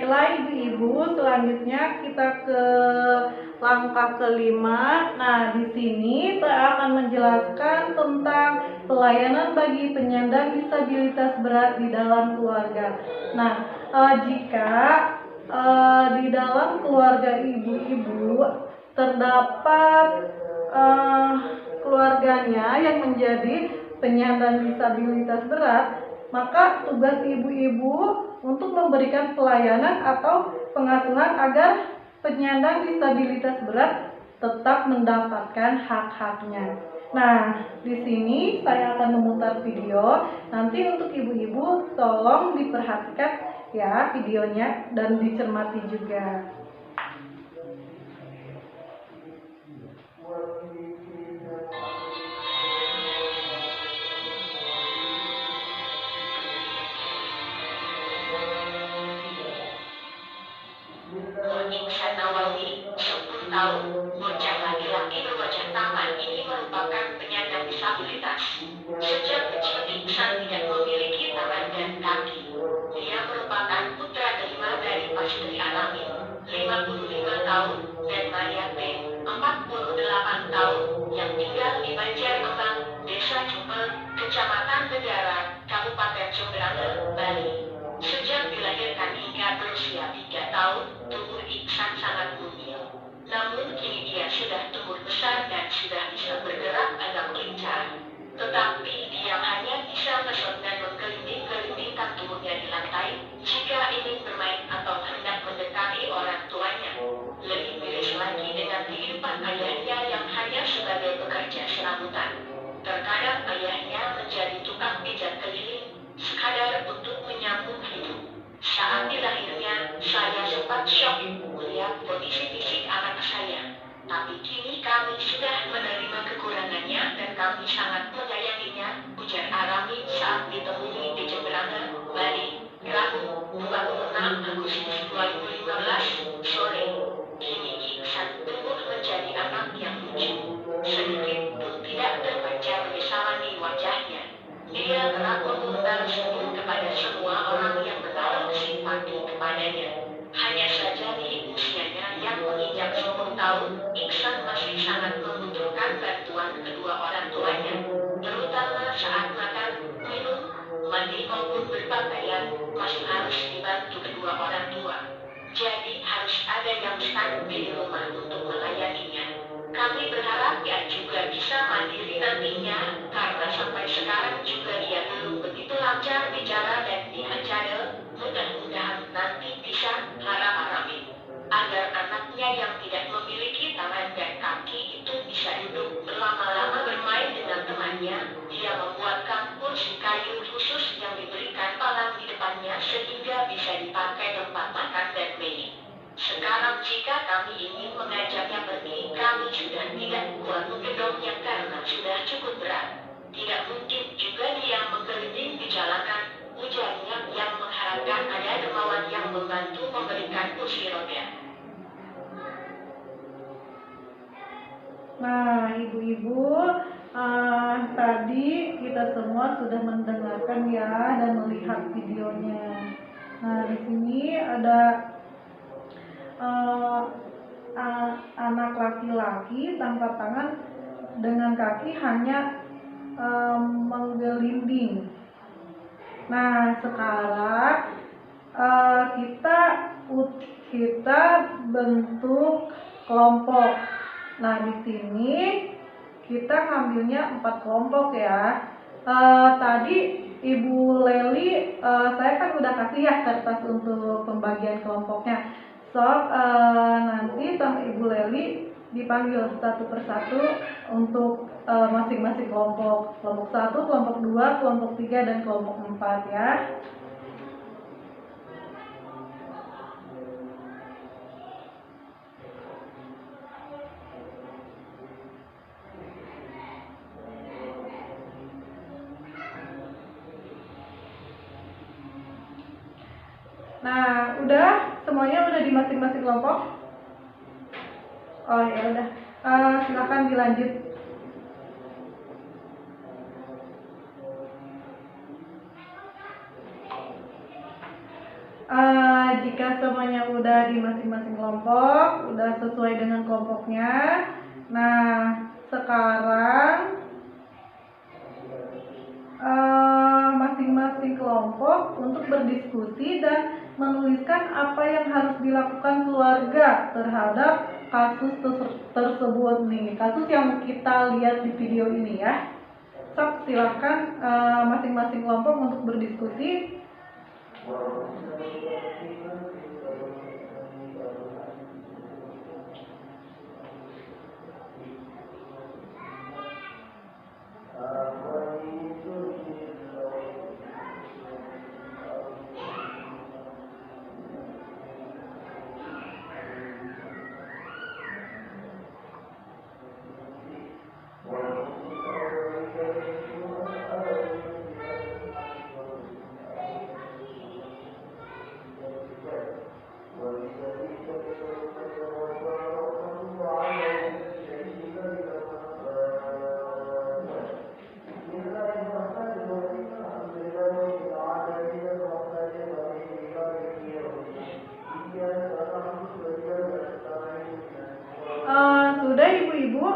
Baiklah ibu-ibu, selanjutnya kita ke langkah kelima. Nah, di sini saya akan menjelaskan tentang pelayanan bagi penyandang disabilitas berat di dalam keluarga. Nah, jika di dalam keluarga ibu-ibu terdapat keluarganya yang menjadi penyandang disabilitas berat, maka tugas ibu-ibu untuk memberikan pelayanan atau pengasuhan agar penyandang disabilitas berat tetap mendapatkan hak-haknya. Nah, di sini saya akan memutar video. Nanti untuk ibu-ibu tolong diperhatikan ya videonya dan dicermati juga. Iksan Nawawi, 10 tahun, bocah laki-laki berwajah tampan ini merupakan penyandang disabilitas. Sejak kecil Iksan tidak memiliki tangan dan kaki. Dia merupakan putra kelima dari Pastri Alamin, 55 tahun, dan Maria P, 48 tahun, yang tinggal di Banjarkembang, Desa Cupeng, Kecamatan Negara, Kabupaten Jemberana, Bali. Sejak dilahirkan hingga berusia 3 tahun, tubuh Iksan sangat mungil. Namun kini dia sudah tumbuh besar dan sudah bisa bergerak agak lincah. Tetapi dia hanya bisa mesot dan menggelinding-gelindingkan tubuhnya di lantai jika ingin bermain atau hendak mendekati orang tuanya. Lebih miris lagi dengan kehidupan ayahnya yang hanya sebagai pekerja serabutan. Terkadang ayahnya menjadi tukang pijat keliling, sekadar untuk menyambung hidup. Saat dilahirnya, saya sempat syok melihat kondisi fisik anak saya. Tapi kini kami sudah menerima kekurangannya dan kami sangat menyayanginya, ujar Arami saat ditemui di Jemberana, Bali, Rabu, 26 Agustus 2015, sore. Kini Iksan tumbuh menjadi anak yang lucu. Sedikit pun tidak terpancar penyesalan di wajahnya. Dia kerap memutar senyum kepada semua orang yang menaruh simpati kepadanya. Hanya saja di usianya yang menginjak 10 tahun, Iksan masih sangat membutuhkan bantuan kedua orang tuanya, terutama saat makan, minum, mandi maupun berpakaian, masih harus dibantu kedua orang tua. Jadi harus ada yang standby di rumah untuk melayaninya. Kami berharap dia juga bisa mandiri nantinya, karena sampai sekarang juga dia belum begitu lancar bicara dan diajari. Mudah-mudahan nanti bisa, harap Arami, agar anaknya yang tidak memiliki tangan dan kaki itu bisa duduk berlama-lama bermain dengan temannya. Dia membuatkan kursi kayu khusus yang diberikan palang di depannya sehingga bisa dipakai tempat makan dan main. Sekarang jika kami ingin mengajaknya pergi, kami sudah tidak kuat menggendongnya karena sudah cukup berat. Tidak mungkin juga dia menggelinding di jalanan, ujarnya yang mengharapkan ada dermawan yang membantu memberikan kursi roda. Nah, ibu-ibu, tadi kita semua sudah mendengarkan ya dan melihat videonya. Nah, di sini ada anak laki-laki tanpa tangan dengan kaki hanya menggelinding. Nah, sekarang kita bentuk kelompok. Nah, di sini kita ngambilnya 4 kelompok ya. Tadi Ibu Leli, saya kan udah kasih ya kertas untuk pembagian kelompoknya. Nanti sama Ibu Leli dipanggil satu persatu untuk masing-masing kelompok. Kelompok 1, kelompok 2, kelompok 3, dan kelompok 4 ya. Nah, semuanya udah di masing-masing kelompok? Oh ya udah, silakan dilanjut. jika semuanya udah di masing-masing kelompok, udah sesuai dengan kelompoknya. Nah, sekarang masing-masing kelompok untuk berdiskusi dan menuliskan apa yang harus dilakukan keluarga terhadap kasus tersebut nih. Kasus yang kita lihat di video ini ya. Sok, silakan masing-masing kelompok untuk berdiskusi. Sudah ibu-ibu?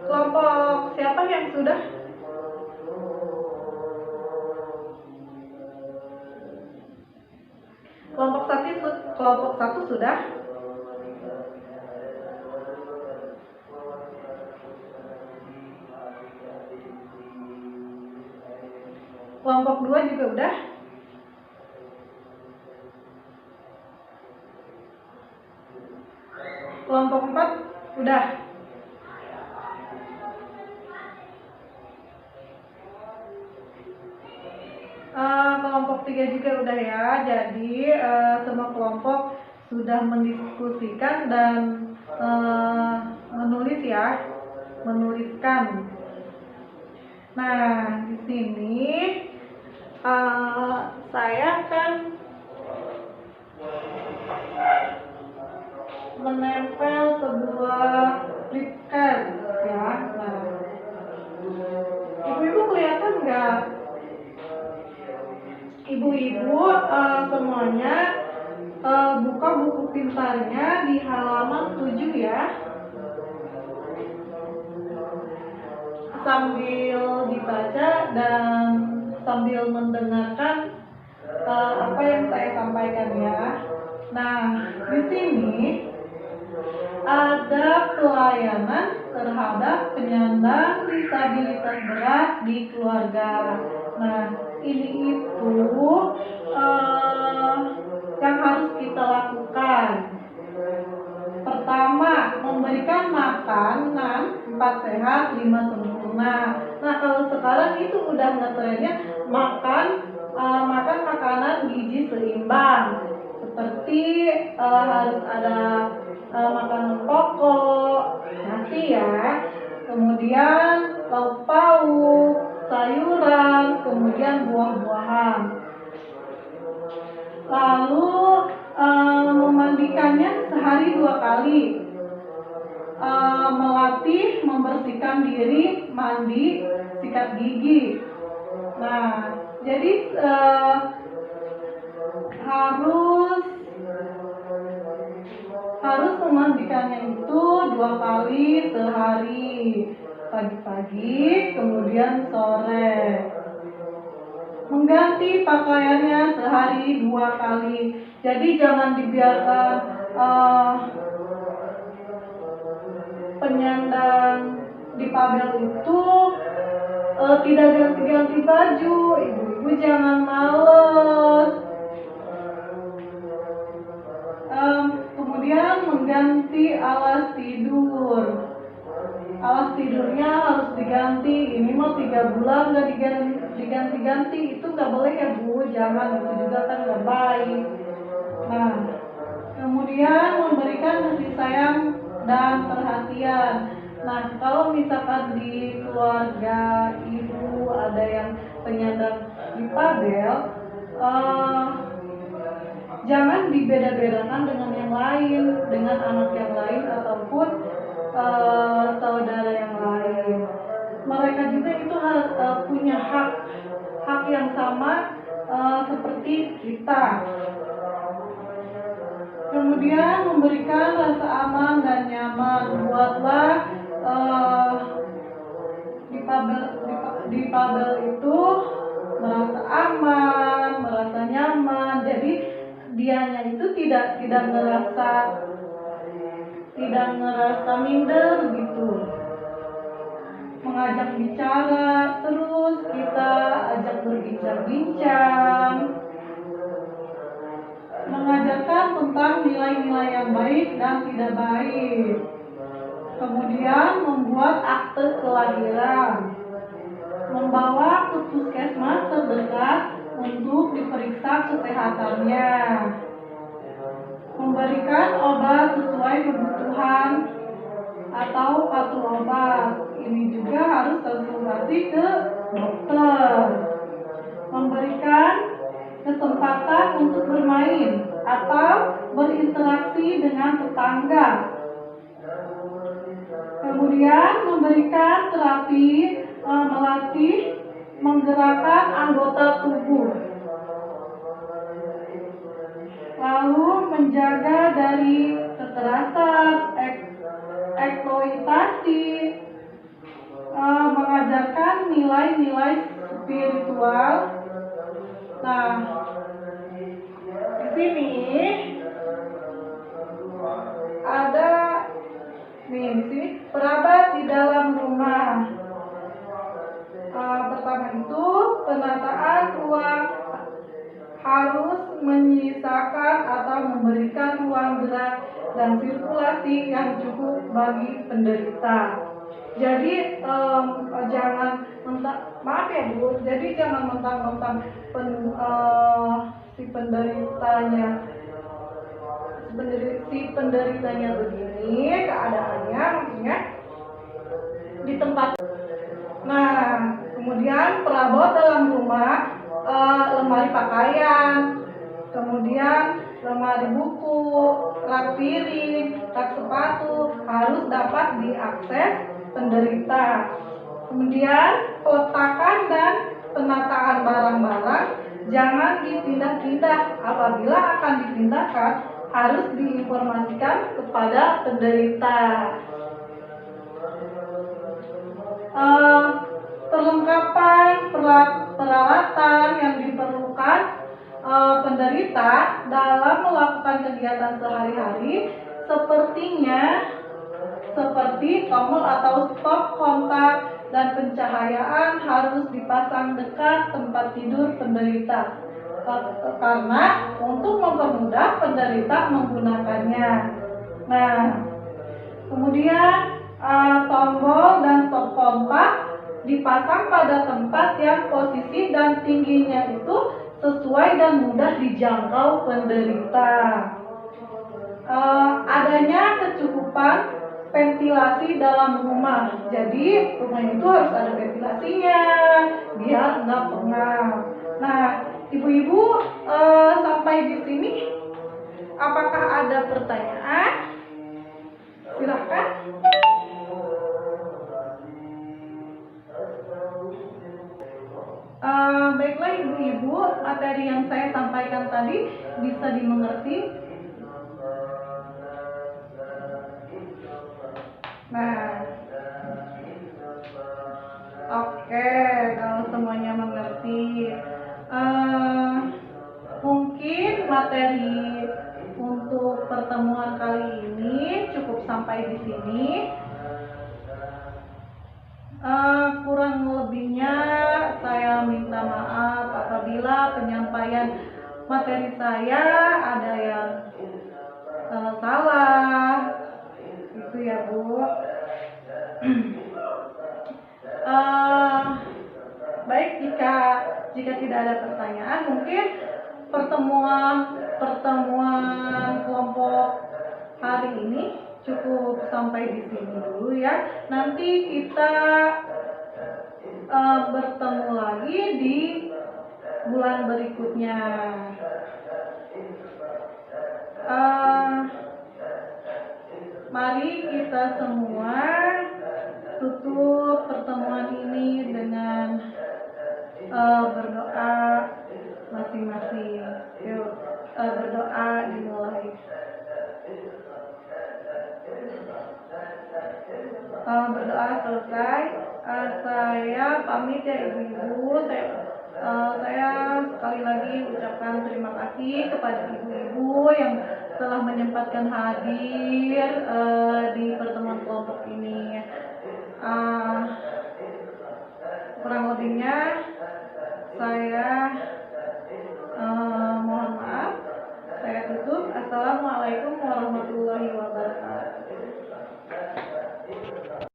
Kelompok siapa yang sudah? Kelompok satu sudah? Kelompok 2 juga udah? Kelompok 4 udah? Kelompok 3 juga udah ya. Jadi semua kelompok sudah mendiskusikan dan menulis ya, menuliskan. Nah, di sini saya akan menempel sebuah flipcard ya. Nah, ibu-ibu kelihatan nggak? Ibu-ibu semuanya buka buku pintarnya di halaman 7 ya. Sambil dibaca dan sambil mendengarkan apa yang saya sampaikan ya. Nah, di sini ada pelayanan terhadap penyandang disabilitas berat di keluarga. Nah, ini itu yang harus kita lakukan. Pertama, memberikan makanan 4 sehat 5 sempurna. Nah, kalau sekarang itu udah ngetrennya makan makanan gizi seimbang. Seperti harus ada makanan pokok, nasi ya, kemudian lauk pauk, sayuran, kemudian buah-buahan. Lalu memandikannya sehari 2 kali. Melatih membersihkan diri, mandi, sikat gigi. Nah, jadi harus memandikannya itu 2 kali sehari, pagi-pagi kemudian sore. Mengganti pakaiannya sehari 2 kali. Jadi jangan dibiarkan penyandang difabel itu tidak ganti-ganti baju. Ibu-ibu jangan males. Kemudian mengganti alas tidur. Alas tidurnya harus diganti. Ini mau 3 bulan nggak diganti-ganti, itu nggak boleh ya Bu. Jangan, itu juga kan nggak baik. Nah, kemudian memberikan kasih sayang dan perhatian. Nah, kalau misalkan di keluarga ibu ada yang penyandang difabel, jangan dibeda-bedakan dengan yang lain, dengan anak yang lain ataupun saudara yang lain. Mereka juga itu punya hak yang sama seperti kita. Kemudian memberikan rasa aman dan nyaman. Buatlah difabel itu merasa aman, merasa nyaman. Jadi dianya itu tidak ngerasa minder gitu. Mengajak bicara, terus kita ajak berbincang-bincang, mengajarkan tentang nilai-nilai yang baik dan tidak baik. Kemudian membuat akte kelahiran, membawa ke puskesmas terdekat untuk diperiksa kesehatannya, memberikan obat sesuai kebutuhan atau kartu obat. Ini juga harus konsultasi ke dokter. Memberikan kesempatan untuk bermain atau berinteraksi dengan tetangga. Kemudian memberikan terapi, melatih menggerakkan anggota tubuh. Lalu menjaga dari kekerasan, eksploitasi, mengajarkan nilai-nilai spiritual. Nah, di sini ada di sini perawat di dalam rumah. Pertama itu penataan ruang, harus menyisakan atau memberikan ruang gerak dan sirkulasi yang cukup bagi penderita. Jadi jangan maaf ya Bu, jadi jangan mentang-mentang si penderitanya begini keadaannya, maksudnya di tempat. Nah, kemudian perabot dalam rumah, lemari pakaian, kemudian lemari buku, rak piring, rak sepatu harus dapat diakses penderita. Kemudian peletakan dan penataan barang-barang jangan dipindah-pindah. Apabila akan dipindahkan, harus diinformasikan kepada penderita. Perlengkapan peralatan yang diperlukan penderita dalam melakukan kegiatan sehari-hari seperti tombol atau stop kontak dan pencahayaan harus dipasang dekat tempat tidur penderita, karena untuk mempermudah penderita menggunakannya. Nah, kemudian tombol dan stop kontak dipasang pada tempat yang posisi dan tingginya itu sesuai dan mudah dijangkau penderita. Adanya kecukupan ventilasi dalam rumah. Jadi rumah itu harus ada ventilasinya biar nggak pengap. Nah, ibu-ibu sampai di sini apakah ada pertanyaan? Silahkan. Baiklah ibu-ibu, materi yang saya sampaikan tadi bisa dimengerti. Nah, oke, kalau semuanya mengerti, mungkin materi untuk pertemuan kali ini cukup sampai di sini. Kurang lebihnya saya minta maaf apabila penyampaian materi saya ada yang salah, gitu ya Bu. Baik, jika tidak ada pertanyaan, mungkin pertemuan kelompok hari ini cukup sampai di sini dulu ya. Nanti kita bertemu lagi di bulan berikutnya. Mari kita semua tutup pertemuan ini dengan berdoa. masing-masing. Yuk, berdoa dimulai. Berdoa selesai, saya pamit ya ibu-ibu. Saya sekali lagi ucapkan terima kasih kepada ibu-ibu yang telah menyempatkan hadir di pertemuan kelompok ini. Kurang lebihnya saya mohon maaf. Saya tutup. Assalamualaikum warahmatullahi wabarakatuh.